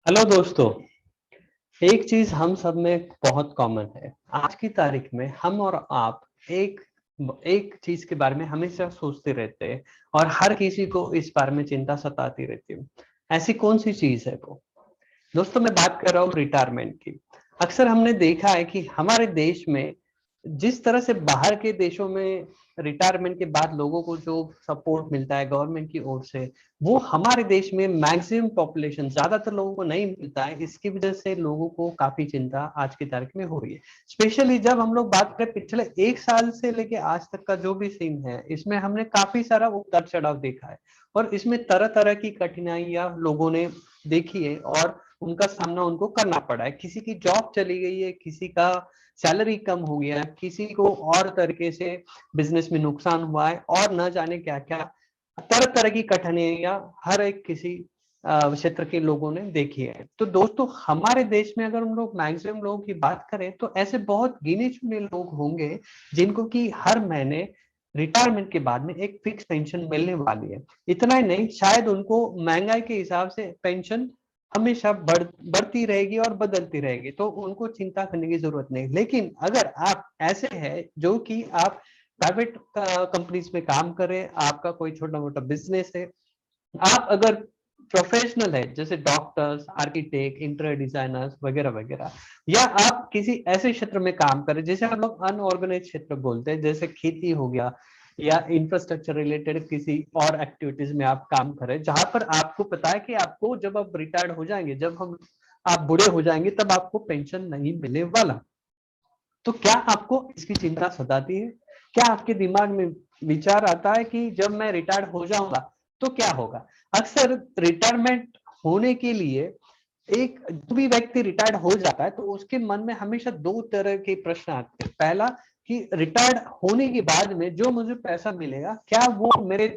Hello दोस्तों। एक चीज हम सब में बहुत कॉमन है। आज की तारीख में हम और आप एक एक चीज के बारे में हमेशा सोचते रहते हैं और हर किसी को इस बारे में चिंता सताती रहती है। ऐसी कौन सी चीज है वो? दोस्तों, मैं बात कर रहा हूँ रिटायरमेंट की। अक्सर हमने देखा है कि हमारे देश में जिस तरह से बाहर के देशों में रिटायरमेंट के बाद लोगों को जो सपोर्ट मिलता है गवर्नमेंट की ओर से, वो हमारे देश में मैक्सिमम पॉपुलेशन ज्यादातर लोगों को नहीं मिलता है। इसकी वजह से लोगों को काफी चिंता आज की तारीख में हो रही है। स्पेशली जब हम लोग बात करें पिछले एक साल से लेके आज तक का जो भी सीन है, इसमें हमने काफी सारा उतार चढ़ाव देखा है और इसमें तरह तरह की कठिनाइयां लोगों ने देखी है और उनका सामना उनको करना पड़ा है। किसी की जॉब चली गई है, किसी का सैलरी कम हो गया, किसी को और तरीके से बिजनेस में नुकसान हुआ है और न जाने क्या क्या तरह तरह की कठिनाइयां हर एक किसी क्षेत्र के लोगों ने देखी है। तो दोस्तों, हमारे देश में अगर हम लोग मैक्सिमम लोगों की बात करें तो ऐसे बहुत गिने चुने लोग होंगे जिनको कि हर महीने रिटायरमेंट के बाद में एक फिक्स पेंशन मिलने वाली है। इतना ही नहीं, शायद उनको महंगाई के हिसाब से पेंशन हमेशा बढ़ती रहेगी और बदलती रहेगी, तो उनको चिंता करने की जरूरत नहीं। लेकिन अगर आप ऐसे हैं जो कि आप प्राइवेट कंपनीज में काम करें, आपका कोई छोटा मोटा बिजनेस है, आप अगर प्रोफेशनल है जैसे डॉक्टर्स, आर्किटेक्ट, इंटीरियर डिजाइनर्स वगैरह वगैरह, या आप किसी ऐसे क्षेत्र में काम करें जैसे हम लोग अनऑर्गेनाइज क्षेत्र बोलते हैं, जैसे खेती हो गया या इंफ्रास्ट्रक्चर रिलेटेड किसी और एक्टिविटीज में आप काम करें, जहां पर आपको पता है कि आपको जब आप रिटायर्ड हो जाएंगे, जब हम आप बूढ़े हो जाएंगे, तब आपको पेंशन नहीं मिलने वाला। तो क्या आपको इसकी चिंता सताती है? क्या आपके दिमाग में विचार आता है कि जब मैं रिटायर्ड हो जाऊंगा तो क्या होगा? अक्सर रिटायरमेंट होने के लिए एक जो भी व्यक्ति रिटायर्ड हो जाता है तो उसके मन में हमेशा दो तरह के प्रश्न आते हैं। पहला, कि रिटायर्ड होने के बाद में जो मुझे पैसा मिलेगा, क्या वो मेरे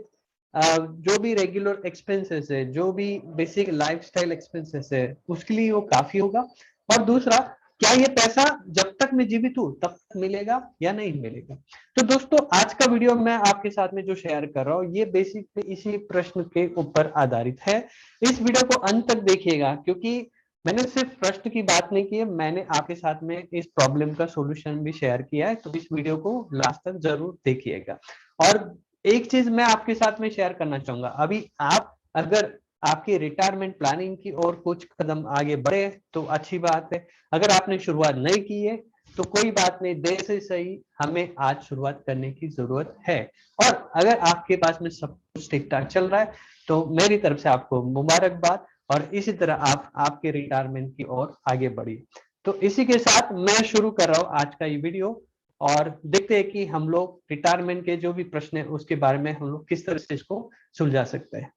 जो भी रेगुलर एक्सपेंसेस है, जो भी बेसिक लाइफस्टाइल एक्सपेंसेस है, उसके लिए वो काफी होगा? और दूसरा, क्या ये पैसा जब तक मैं जीवित हूं तब तक मिलेगा या नहीं मिलेगा? तो दोस्तों, आज का वीडियो मैं आपके साथ में जो शेयर कर रहा हूँ ये बेसिक इसी प्रश्न के ऊपर आधारित है। इस वीडियो को अंत तक देखिएगा, क्योंकि मैंने सिर्फ प्रश्न की बात नहीं की है, मैंने आपके साथ में इस प्रॉब्लम का सॉल्यूशन भी शेयर किया है। तो इस वीडियो को लास्ट तक जरूर देखिएगा। और एक चीज मैं आपके साथ में शेयर करना चाहूंगा, अभी आप अगर आपकी रिटायरमेंट प्लानिंग की ओर कुछ कदम आगे बढ़े तो अच्छी बात है। अगर आपने शुरुआत नहीं की है तो कोई बात नहीं, देर से सही हमें आज शुरुआत करने की जरूरत है। और अगर आपके पास में सब कुछ ठीक ठाक चल रहा है तो मेरी तरफ से आपको मुबारकबाद, और इसी तरह आप आपके रिटायरमेंट की ओर आगे बढ़िए। तो इसी के साथ मैं शुरू कर रहा हूँ आज का ये वीडियो, और देखते हैं कि हम लोग रिटायरमेंट के जो भी प्रश्न है उसके बारे में हम लोग किस तरह से इसको सुलझा सकते हैं।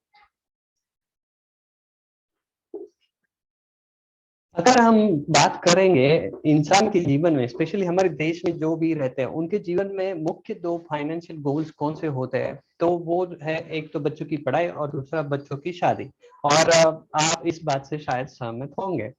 अगर हम बात करेंगे इंसान के जीवन में, स्पेशली हमारे देश में जो भी रहते हैं, उनके जीवन में मुख्य दो फाइनेंशियल गोल्स कौन से होते हैं, तो वो है एक तो बच्चों की पढ़ाई और दूसरा बच्चों की शादी। और आप इस बात से शायद सहमत होंगे।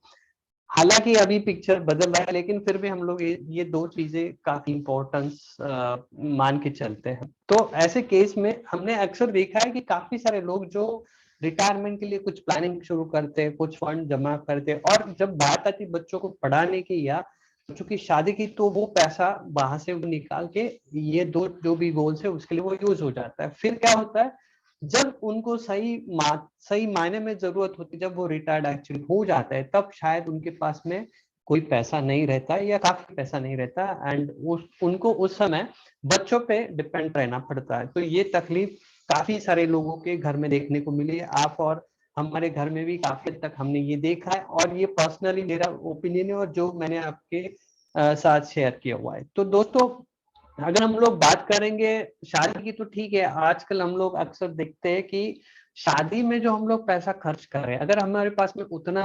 हालांकि अभी पिक्चर बदल रहा है, लेकिन फिर भी हम लोग ये दो चीजें काफी इंपॉर्टेंस मान के चलते हैं। तो ऐसे केस में हमने अक्सर देखा है कि काफी सारे लोग जो रिटायरमेंट के लिए कुछ प्लानिंग शुरू करते हैं, कुछ फंड जमा करते हैं, और जब बात आती है बच्चों को पढ़ाने की या बच्चों की शादी की, तो वो पैसा वहां से वो निकाल के ये दो जो भी गोल्स है उसके लिए वो यूज हो जाता है। फिर क्या होता है, जब उनको सही मायने में जरूरत होती है, जब वो रिटायर्ड एक्चुअली हो जाता है, तब शायद उनके पास में कोई पैसा नहीं रहता या काफी पैसा नहीं रहता, एंड उनको उस समय बच्चों पे डिपेंड रहना पड़ता है। तो ये तकलीफ काफी सारे लोगों के घर में देखने को मिली है। आप और हमारे घर में भी काफी हद तक हमने ये देखा है, और ये पर्सनली मेरा ओपिनियन है और जो मैंने आपके साथ शेयर किया हुआ है। तो दोस्तों, अगर हम लोग बात करेंगे शादी की, तो ठीक है, आजकल हम लोग अक्सर देखते हैं कि शादी में जो हम लोग पैसा खर्च कर रहे हैं, अगर हमारे पास में उतना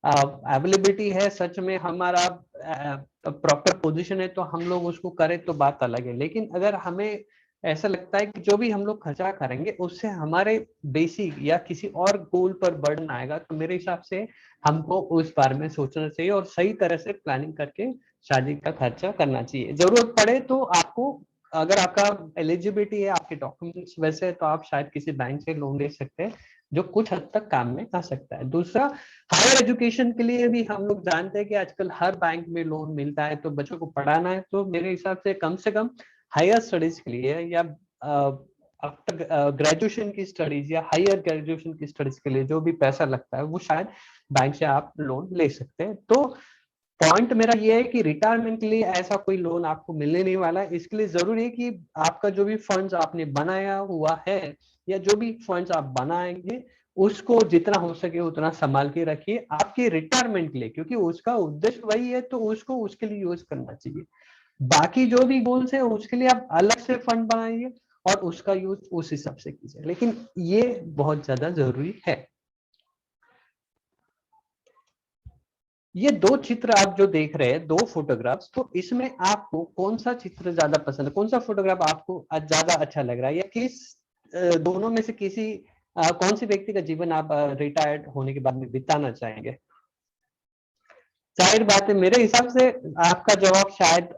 अवेलेबिलिटी है, सच में हमारा प्रॉपर पोजीशन है, तो हम लोग उसको करें तो बात अलग है। लेकिन अगर हमें ऐसा लगता है कि जो भी हम लोग खर्चा करेंगे उससे हमारे बेसिक या किसी और गोल पर बर्डन आएगा, तो मेरे हिसाब से हमको उस बारे में सोचना चाहिए और सही तरह से प्लानिंग करके शादी का खर्चा करना चाहिए। जरूरत पड़े तो आपको, अगर आपका एलिजिबिलिटी है, आपके डॉक्यूमेंट्स वैसे है, तो आप शायद किसी बैंक से लोन ले सकते हैं, जो कुछ हद तक काम में आ सकता है। दूसरा, हायर एजुकेशन के लिए भी हम लोग जानते हैं कि आजकल हर बैंक में लोन मिलता है, तो बच्चों को पढ़ाना है तो मेरे हिसाब से कम हायर स्टडीज के लिए या आफ्टर ग्रेजुएशन की स्टडीज या हायर ग्रेजुएशन की स्टडीज के लिए जो भी पैसा लगता है वो शायद बैंक से आप लोन ले सकते हैं। तो पॉइंट मेरा ये है कि रिटायरमेंट के लिए ऐसा कोई लोन आपको मिलने नहीं वाला है। इसके लिए जरूरी है कि आपका जो भी फंड्स आपने बनाया हुआ है या जो भी फंड्स आप बनाएंगे उसको जितना हो सके उतना संभाल के रखिए आपके रिटायरमेंट के लिए, क्योंकि उसका उद्देश्य वही है तो उसको उसके लिए यूज करना चाहिए। बाकी जो भी गोल्स है उसके लिए आप अलग से फंड बनाइए और उसका यूज उस हिसाब से कीजिए, लेकिन ये बहुत ज्यादा जरूरी है। ये दो चित्र आप जो देख रहे हैं, दो फोटोग्राफ्स, तो इसमें आपको कौन सा चित्र ज्यादा पसंद है, कौन सा फोटोग्राफ आपको ज्यादा अच्छा लग रहा है, या किस दोनों में से किसी कौन सी व्यक्ति का जीवन आप रिटायर्ड होने के बाद में बिताना चाहेंगे? जाहिर बात है मेरे हिसाब से आपका जवाब शायद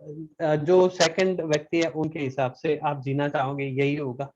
जो सेकंड व्यक्ति है उनके हिसाब से आप जीना चाहोगे यही होगा।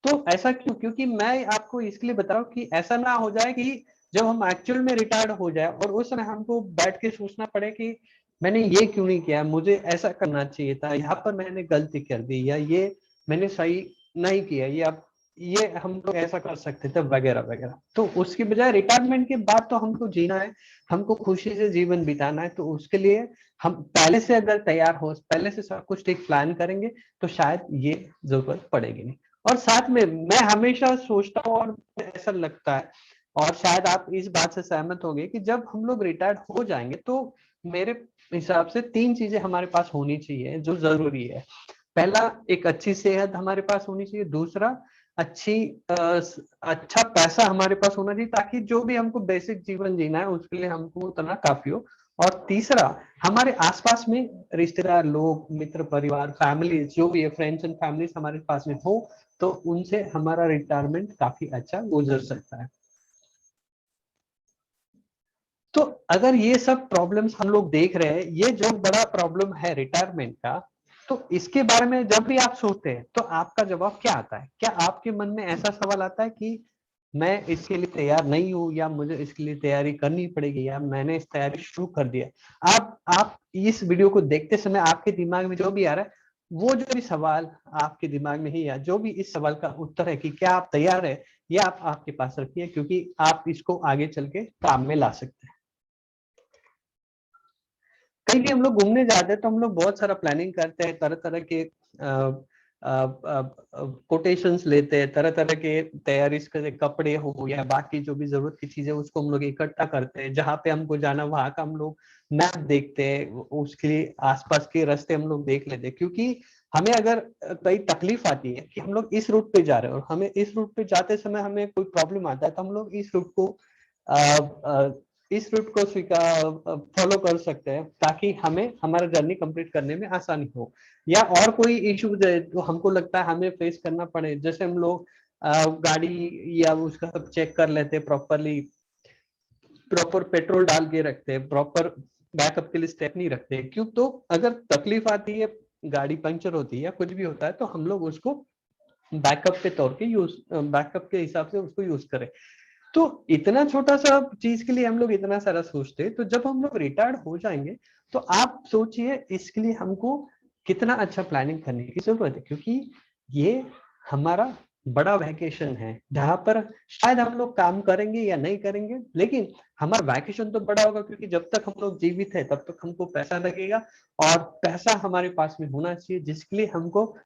तो ऐसा क्यों? क्योंकि मैं आपको इसके लिए बता रहा हूँ कि ऐसा ना हो जाए कि जब हम एक्चुअल में रिटायर्ड हो जाए और उस समय हमको बैठ के सोचना पड़े कि मैंने ये क्यों नहीं किया, मुझे ऐसा करना चाहिए था, यहाँ पर मैंने गलती कर दी, या ये मैंने सही नहीं किया, या ये हम लोग ऐसा कर सकते थे वगैरह वगैरह। तो उसकी बजाय रिटायरमेंट के बाद तो हमको जीना है, हमको खुशी से जीवन बिताना है, तो उसके लिए हम पहले से अगर तैयार हो, पहले से सब कुछ ठीक प्लान करेंगे तो शायद ये जरूरत पड़ेगी नहीं। और साथ में मैं हमेशा सोचता हूँ और ऐसा लगता है, और शायद आप इस बात से सहमत होंगे, कि जब हम लोग रिटायर्ड हो जाएंगे तो मेरे हिसाब से तीन चीजें हमारे पास होनी चाहिए जो जरूरी है। पहला, एक अच्छी सेहत हमारे पास होनी चाहिए। दूसरा, अच्छी अच्छा पैसा हमारे पास होना चाहिए ताकि जो भी हमको बेसिक जीवन जीना है उसके लिए हमको उतना काफी हो। और तीसरा, हमारे आसपास में रिश्तेदार लोग, मित्र, परिवार, फैमिली, जो भी है, फ्रेंड्स एंड फैमिलीज हमारे पास में हो, तो उनसे हमारा रिटायरमेंट काफी अच्छा गुजर सकता है। तो अगर ये सब प्रॉब्लम्स हम लोग देख रहे हैं, ये जो बड़ा प्रॉब्लम है रिटायरमेंट का, तो इसके बारे में जब भी आप सोचते हैं तो आपका जवाब क्या आता है? क्या आपके मन में ऐसा सवाल आता है कि मैं इसके लिए तैयार नहीं हूं, या मुझे इसके लिए तैयारी करनी पड़ेगी, या मैंने इस तैयारी शुरू कर दिया? आप इस वीडियो को देखते समय आपके दिमाग में जो भी आ रहा है, वो जो भी सवाल आपके दिमाग में ही, या जो भी इस सवाल का उत्तर है कि क्या आप तैयार है, ये आप आपके पास रखिए, क्योंकि आप इसको आगे चल के काम में ला सकते हैं। कहीं भी हम लोग घूमने जाते हैं तो हम लोग बहुत सारा प्लानिंग करते हैं, तरह तरह के कोटेशंस लेते हैं, तरह तरह के तैयारी के कपड़े हो या बाकी जो भी जरूरत की चीजें उसको हम लोग इकट्ठा करते हैं। जहाँ पे हमको जाना वहां का हम लोग मैप देखते हैं, उसके लिए आसपास के रास्ते हम लोग देख लेते हैं, क्योंकि हमें अगर कई तकलीफ आती है कि हम लोग इस रूट पे जा रहे हैं और हमें इस रूट पे जाते समय हमें कोई प्रॉब्लम आता है, तो हम लोग इस रूट को स्वीकार फॉलो कर सकते हैं ताकि हमें हमारा जर्नी कंप्लीट करने में आसानी हो। या और कोई इश्यूज है तो हमको लगता है हमें फेस करना पड़े, जैसे हम लोग गाड़ी या उसका सब चेक कर लेते हैं प्रॉपरली, प्रॉपर पेट्रोल डाल के रखते हैं, प्रॉपर बैकअप के लिए स्टेप नहीं रखते, क्यों? तो अगर तकलीफ आती है, गाड़ी पंक्चर होती है या कुछ भी होता है, तो हम लोग उसको बैकअप के तौर के यूज, बैकअप के हिसाब से उसको यूज करें। तो इतना छोटा सा चीज के लिए हम लोग इतना सारा सोचते हैं, तो जब हम लोग रिटायर्ड हो जाएंगे तो आप सोचिए इसके लिए हमको कितना अच्छा प्लानिंग करने की जरूरत है, क्योंकि ये हमारा बड़ा वैकेशन है जहां पर शायद हम लोग काम करेंगे या नहीं करेंगे, लेकिन हमारा वैकेशन तो बड़ा होगा, क्योंकि जब तक हम लोग जीवित है तब तक हमको पैसा लगेगा, और पैसा हमारे पास में होना चाहिए जिसके लिए हमको,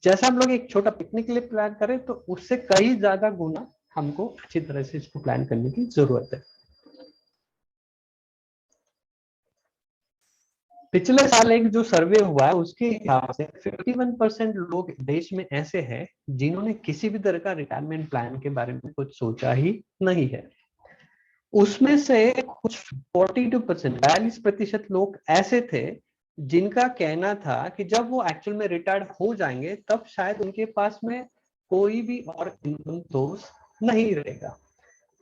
जैसा हम लोग एक छोटा पिकनिक के लिए प्लान करें तो उससे कई ज्यादा गुना हमको अच्छी तरह से इसको प्लान करने की जरूरत है। पिछले साल एक जो सर्वे हुआ है उसके हिसाब से 51% लोग देश में ऐसे हैं जिन्होंने किसी भी तरह का रिटायरमेंट प्लान के बारे में कुछ सोचा ही नहीं है। उसमें से कुछ 42%, 42% लोग ऐसे थे जिनका कहना था कि जब वो एक्चुअल में रिटायर्ड हो जाएंगे तब शायद उनके पास में कोई भी और इनकम सोर्स नहीं रहेगा।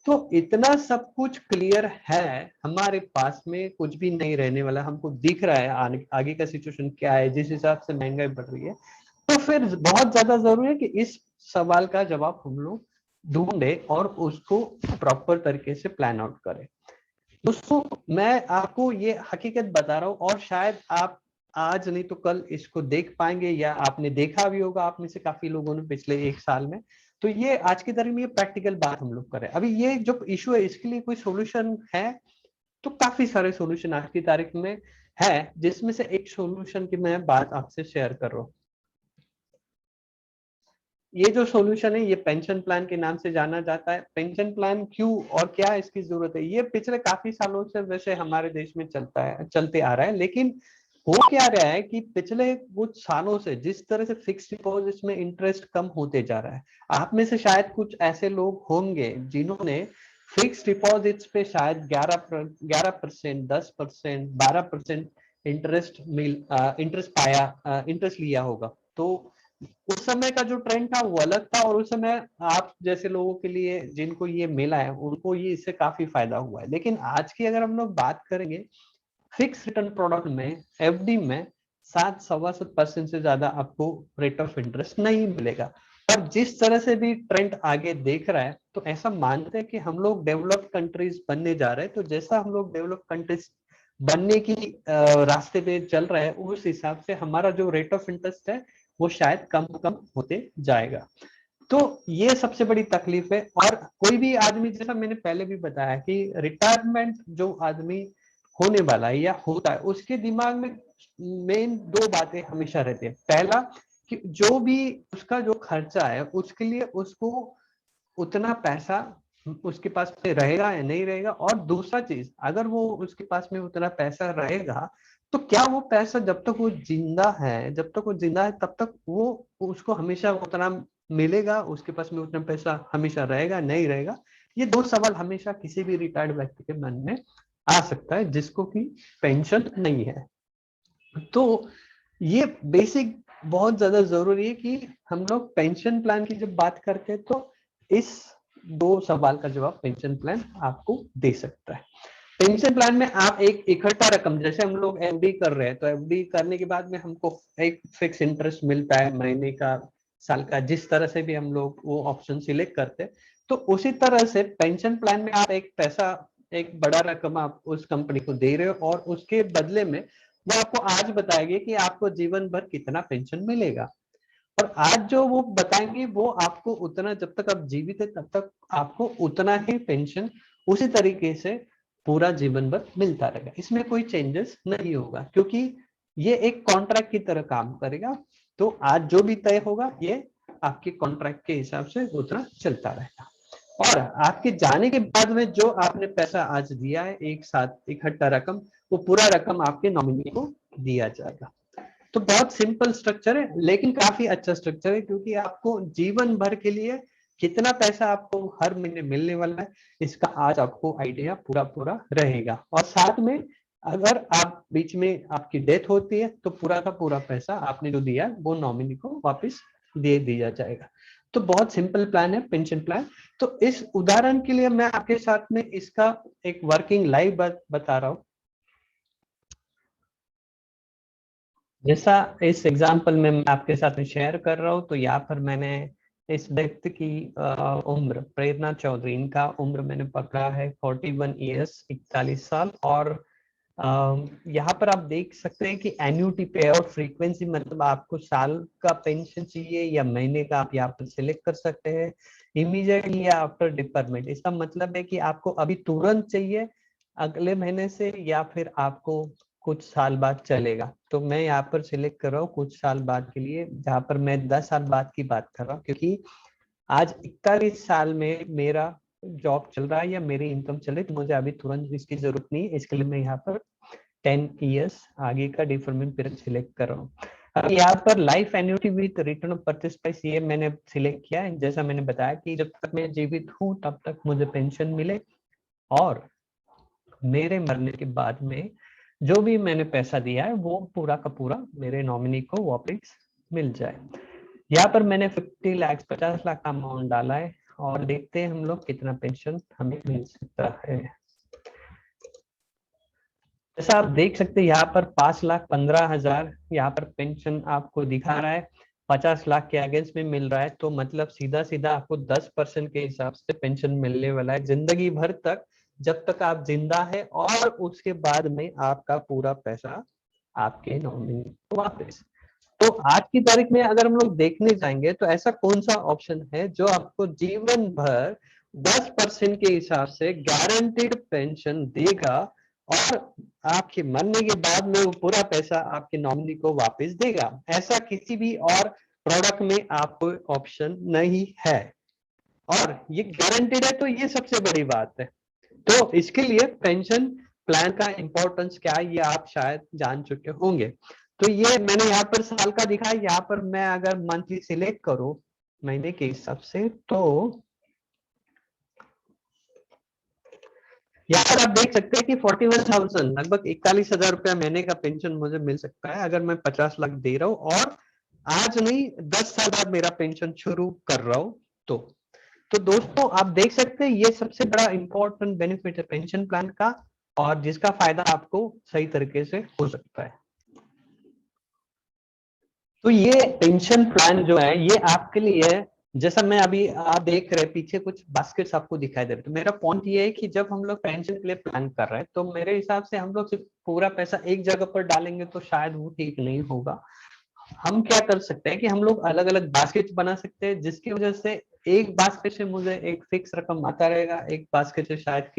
तो इतना सब कुछ क्लियर है, हमारे पास में कुछ भी नहीं रहने वाला, हमको दिख रहा है आगे का सिचुएशन क्या है, जिस हिसाब से महंगाई बढ़ रही है। तो फिर बहुत ज्यादा जरूरी है कि इस सवाल का जवाब हम लोग ढूंढे और उसको प्रॉपर तरीके से प्लान आउट करें। दोस्तों मैं आपको ये हकीकत बता रहा हूँ और शायद आप आज नहीं तो कल इसको देख पाएंगे, या आपने देखा भी होगा आप में से काफी लोगों ने पिछले 1 साल में। तो ये आज की तारीख में ये प्रैक्टिकल बात हम लोग करें। अभी ये जो इशू है इसके लिए कोई सोल्यूशन है? तो काफी सारे सोल्यूशन आज की तारीख में है, जिसमें से एक सोल्यूशन की मैं बात आपसे शेयर कर रहा हूँ। ये जो सॉल्यूशन है ये पेंशन प्लान के नाम से जाना जाता है। पेंशन प्लान क्यों और क्या इसकी जरूरत है, ये पिछले काफी सालों से वैसे हमारे देश में चलते आ रहा है। लेकिन हो क्या रहा है कि पिछले कुछ सालों से जिस तरह से फिक्स डिपॉजिट में इंटरेस्ट कम होते जा रहा है, आप में से शायद कुछ ऐसे लोग होंगे जिन्होंने फिक्स डिपॉजिट्स पे शायद 11%, 10%, 12% इंटरेस्ट पाया, इंटरेस्ट लिया होगा। तो उस समय का जो ट्रेंड था वो अलग था, और उस समय आप जैसे लोगों के लिए जिनको ये मिला है उनको ये इससे काफी फायदा हुआ है। लेकिन आज की अगर हम लोग बात करेंगे फिक्स रिटर्न प्रोडक्ट में, एफडी में 7-7.25% से ज्यादा आपको रेट ऑफ इंटरेस्ट नहीं मिलेगा। और जिस तरह से भी ट्रेंड आगे देख रहा है, तो ऐसा मानते हैं कि हम लोग डेवलप्ड कंट्रीज बनने जा रहे हैं। तो जैसा हम लोग डेवलप्ड कंट्रीज बनने की रास्ते पे चल रहे हैं, उस हिसाब से हमारा जो रेट ऑफ इंटरेस्ट है वो शायद कम कम होते जाएगा। तो ये सबसे बड़ी तकलीफ है। और कोई भी आदमी, जैसा मैंने पहले भी बताया कि रिटायरमेंट जो आदमी होने वाला है या होता है, उसके दिमाग में मेन 2 बातें हमेशा रहती है। पहला कि जो भी उसका जो खर्चा है उसके लिए उसको उतना पैसा उसके पास में रहेगा या नहीं रहेगा। और दूसरा चीज, अगर वो उसके पास में उतना पैसा रहेगा तो क्या वो पैसा जब तक वो जिंदा है, तब तक वो उसको हमेशा उतना मिलेगा, उसके पास में उतना पैसा हमेशा रहेगा नहीं रहेगा। ये 2 सवाल हमेशा किसी भी रिटायर्ड व्यक्ति के मन में आ सकता है जिसको कि पेंशन नहीं है। तो ये बेसिक बहुत ज्यादा जरूरी है कि हम लोग पेंशन प्लान की जब बात करते हैं तो इस 2 सवाल का जवाब पेंशन प्लान आपको दे सकता है। पेंशन प्लान में आप एक इकट्ठा रकम, जैसे हम लोग एफडी कर रहे हैं तो एफडी करने के बाद में हमको एक फिक्स इंटरेस्ट मिलता है महीने का, साल का, जिस तरह से भी हम लोग वो ऑप्शन सिलेक्ट करते हैं। तो उसी तरह से पेंशन प्लान में आप एक बड़ा रकम आप उस कंपनी को दे रहे हो, और उसके बदले में वो आपको आज बताएगी कि आपको जीवन भर कितना पेंशन मिलेगा। और आज जो वो बताएंगे वो आपको उतना, जब तक आप जीवित है तब तक आपको उतना ही पेंशन उसी तरीके से पूरा जीवन भर मिलता रहेगा। इसमें कोई चेंजेस नहीं होगा, क्योंकि ये एक कॉन्ट्रैक्ट की तरह काम करेगा। तो आज जो भी तय होगा ये आपके कॉन्ट्रैक्ट के हिसाब से उतना चलता रहेगा। और आपके जाने के बाद में जो आपने पैसा आज दिया है एक साथ इकट्ठा रकम, वो पूरा रकम आपके नॉमिनी को दिया जाएगा। तो बहुत सिंपल स्ट्रक्चर है, लेकिन काफी अच्छा स्ट्रक्चर है, क्योंकि आपको जीवन भर के लिए कितना पैसा आपको हर महीने मिलने वाला है इसका आज आपको आइडिया पूरा पूरा रहेगा। और साथ में अगर आप बीच में आपकी डेथ होती है तो पूरा का पूरा पैसा आपने जो दिया वो नॉमिनी को वापस दे दिया जाएगा। तो बहुत सिंपल प्लान है पेंशन प्लान। तो इस उदाहरण के लिए मैं आपके साथ में इसका एक वर्किंग लाइव बता रहा हूँ। जैसा इस एग्जाम्पल में मैं आपके साथ में शेयर कर रहा हूँ, तो यहाँ पर मैंने इस व्यक्ति की उम्र, प्रेरणा चौधरी, इनका उम्र मैंने पकड़ा है 41 ईयर्स, 41 साल। और यहाँ पर आप देख सकते हैं कि एन्युटी पे आउट फ्रीक्वेंसी, मतलब आपको साल का पेंशन चाहिए या महीने का, आप यहाँ पर सिलेक्ट कर सकते हैं। इमीडिएटली या आफ्टर डिफरमेंट, इसका मतलब है कि आपको अभी तुरंत चाहिए, अगले महीने से, या फिर आपको कुछ साल बाद चलेगा। तो मैं यहाँ पर सिलेक्ट कर रहा हूँ कुछ साल बाद के लिए, जहाँ पर मैं 10 साल बाद की बात कर रहा हूँ, क्योंकि आज 41 साल में मेरा जॉब चल रहा है या मेरी इनकम चल रही है, तो मुझे अभी तुरंत इसकी जरूरत नहीं है। इसके लिए मैं यहाँ पर 10 ईयर्स आगे का डिफरमेंट पीरियड सिलेक्ट कर रहा हूँ। अब यहाँ पर life annuity with return of purchase price ये मैंने सिलेक्ट किया है। जैसा मैंने बताया कि जब तक मैं जीवित हूँ तब तक मुझे पेंशन मिले, और मेरे मरने के बाद में जो भी मैंने पैसा दिया है वो पूरा का पूरा मेरे नॉमिनी को वापस मिल जाए। यहाँ पर मैंने 50 लाख 50 लाख का अमाउंट डाला है, और देखते हैं हम लोग कितना पेंशन हमें मिल सकता है। जैसा आप देख सकते हैं यहाँ पर 5,15,000 यहाँ पर पेंशन आपको दिखा रहा है। 50 लाख के अगेंस्ट में मिल रहा है, तो मतलब सीधा सीधा आपको 10% के हिसाब से पेंशन मिलने वाला है जिंदगी भर तक, जब तक आप जिंदा है, और उसके बाद में आपका पूरा पैसा आपके नॉमिनी को वापस। तो आज की तारीख में अगर हम लोग देखने जाएंगे तो ऐसा कौन सा ऑप्शन है जो आपको जीवन भर 10% के हिसाब से गारंटीड पेंशन देगा और आपके मरने के बाद में वो पूरा पैसा आपके नॉमिनी को वापस देगा? ऐसा किसी भी और प्रोडक्ट में आपको ऑप्शन नहीं है, और ये गारंटीड है, तो ये सबसे बड़ी बात है। तो इसके लिए पेंशन प्लान का इंपॉर्टेंस क्या है ये आप शायद जान चुके होंगे। तो ये मैंने यहाँ पर साल का दिखा है, यहाँ पर मैं अगर मंथली सिलेक्ट करूं महीने के हिसाब से, तो यहाँ पर आप देख सकते हैं कि 41,000 लगभग 41,000 रुपया महीने का पेंशन मुझे मिल सकता है अगर मैं 50 लाख दे रहा हूँ, और आज नहीं 10 साल बाद मेरा पेंशन शुरू कर रहा हूँ। तो दोस्तों आप देख सकते हैं ये सबसे बड़ा इंपॉर्टेंट बेनिफिट है पेंशन प्लान का, और जिसका फायदा आपको सही तरीके से हो सकता है। तो ये पेंशन प्लान जो है ये आपके लिए, जैसा मैं अभी आप देख रहे हैं पीछे कुछ बास्केट्स आपको दिखाई दे रहे, तो मेरा पॉइंट ये है कि जब हम लोग पेंशन के लिए प्लान कर रहे हैं तो मेरे हिसाब से हम लोग सिर्फ पूरा पैसा एक जगह पर डालेंगे तो शायद वो ठीक नहीं होगा। हम क्या कर सकते हैं कि हम लोग अलग अलग बास्केट बना सकते हैं, जिसकी वजह से एक बास्केट से मुझे एक फिक्स रकम आता रहेगा, एक बास्केट से शायद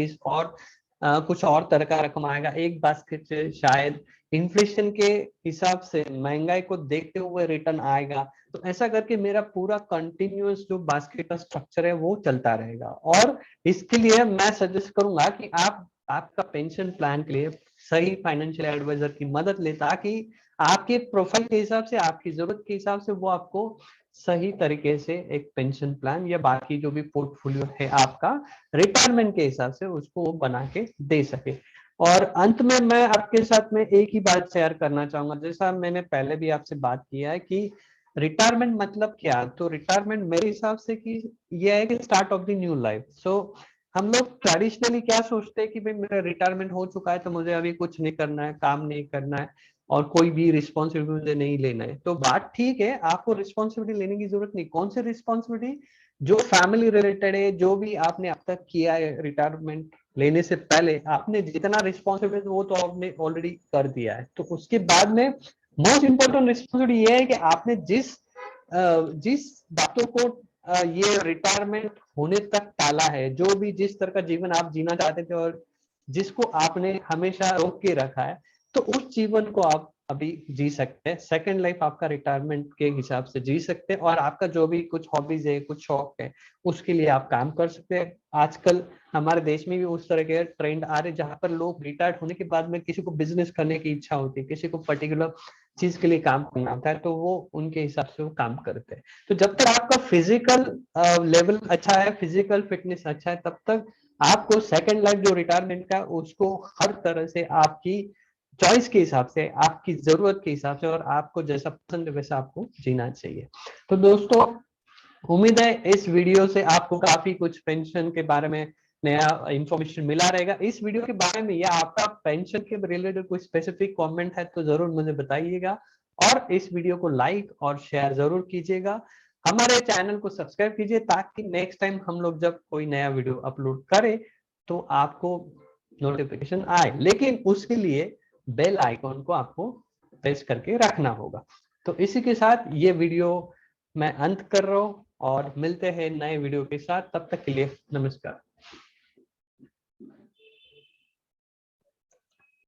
कुछ और तरह का रकम आएगा, एक बास्केट से शायद इन्फ्लेशन के हिसाब से महंगाई को देखते हुए रिटर्न आएगा। तो ऐसा करके मेरा पूरा कंटिन्यूअस जो बास्केट का स्ट्रक्चर है वो चलता रहेगा। और इसके लिए मैं सजेस्ट करूंगा कि आप आपका पेंशन प्लान के लिए सही फाइनेंशियल एडवाइजर की मदद ले, ताकि आपके प्रोफाइल के हिसाब से, आपकी जरूरत के हिसाब से वो आपको सही तरीके से एक पेंशन प्लान या बाकी जो भी पोर्टफोलियो है आपका रिटायरमेंट के हिसाब से उसको वो बना के दे सके। और अंत में मैं आपके साथ में एक ही बात शेयर करना चाहूंगा, जैसा मैंने पहले भी आपसे बात किया है कि रिटायरमेंट मतलब क्या। तो रिटायरमेंट मेरे हिसाब से कि यह है कि start of the new life. So हम लोग ट्रेडिशनली क्या सोचते हैं कि भाई मेरा रिटायरमेंट हो चुका है तो मुझे अभी कुछ नहीं करना है, काम नहीं करना है, और कोई भी रिस्पॉन्सिबिलिटी नहीं लेना है। तो बात ठीक है, आपको रिस्पॉन्सिबिलिटी लेने की जरूरत नहीं। कौन सी रिस्पॉन्सिबिलिटी? जो फैमिली रिलेटेड है, जो भी आपने अब तक किया है रिटायरमेंट लेने से पहले, आपने जितना रिस्पॉन्सिबिलिटी वो तो आपने ऑलरेडी कर दिया है। तो उसके बाद में मोस्ट इंपॉर्टेंट रिस्पॉन्सिबिलिटी ये है कि आपने जिस बातों को ये रिटायरमेंट होने तक टाला है, जो भी जिस तरह का जीवन आप जीना चाहते थे और जिसको आपने हमेशा रोक के रखा है, तो उस जीवन को आप अभी जी सकते हैं। सेकंड लाइफ आपका रिटायरमेंट के हिसाब से जी सकते हैं, और आपका जो भी कुछ हॉबीज है, कुछ शौक है, उसके लिए आप काम कर सकते हैं। आजकल हमारे देश में भी उस तरह के ट्रेंड आ रहे जहां पर लोग रिटायर्ड होने के बाद में किसी को बिजनेस करने की इच्छा होती है, किसी को पर्टिकुलर चीज के लिए काम करना होता है, तो वो उनके हिसाब से वो काम करते हैं। तो जब तक आपका फिजिकल लेवल अच्छा है, फिजिकल फिटनेस अच्छा है, तब तक आपको सेकंड लाइफ जो रिटायरमेंट का उसको हर तरह से आपकी चॉइस के हिसाब से, आपकी जरूरत के हिसाब से, और आपको जैसा पसंद है वैसा आपको जीना चाहिए। तो दोस्तों उम्मीद है इस वीडियो से आपको काफी कुछ पेंशन के बारे में नया इंफॉर्मेशन मिला रहेगा। इस वीडियो के बारे में या आपका पेंशन के रिलेटेड कोई स्पेसिफिक कमेंट है तो जरूर मुझे बताइएगा, और इस वीडियो को लाइक और शेयर जरूर कीजिएगा। हमारे चैनल को सब्सक्राइब कीजिए ताकि नेक्स्ट टाइम हम लोग जब कोई नया वीडियो अपलोड करें तो आपको नोटिफिकेशन आए, लेकिन उसके लिए बेल आइकॉन को आपको प्रेस करके रखना होगा। तो इसी के साथ ये वीडियो मैं अंत कर रहा हूं, और मिलते हैं नए वीडियो के साथ। तब तक के लिए नमस्कार।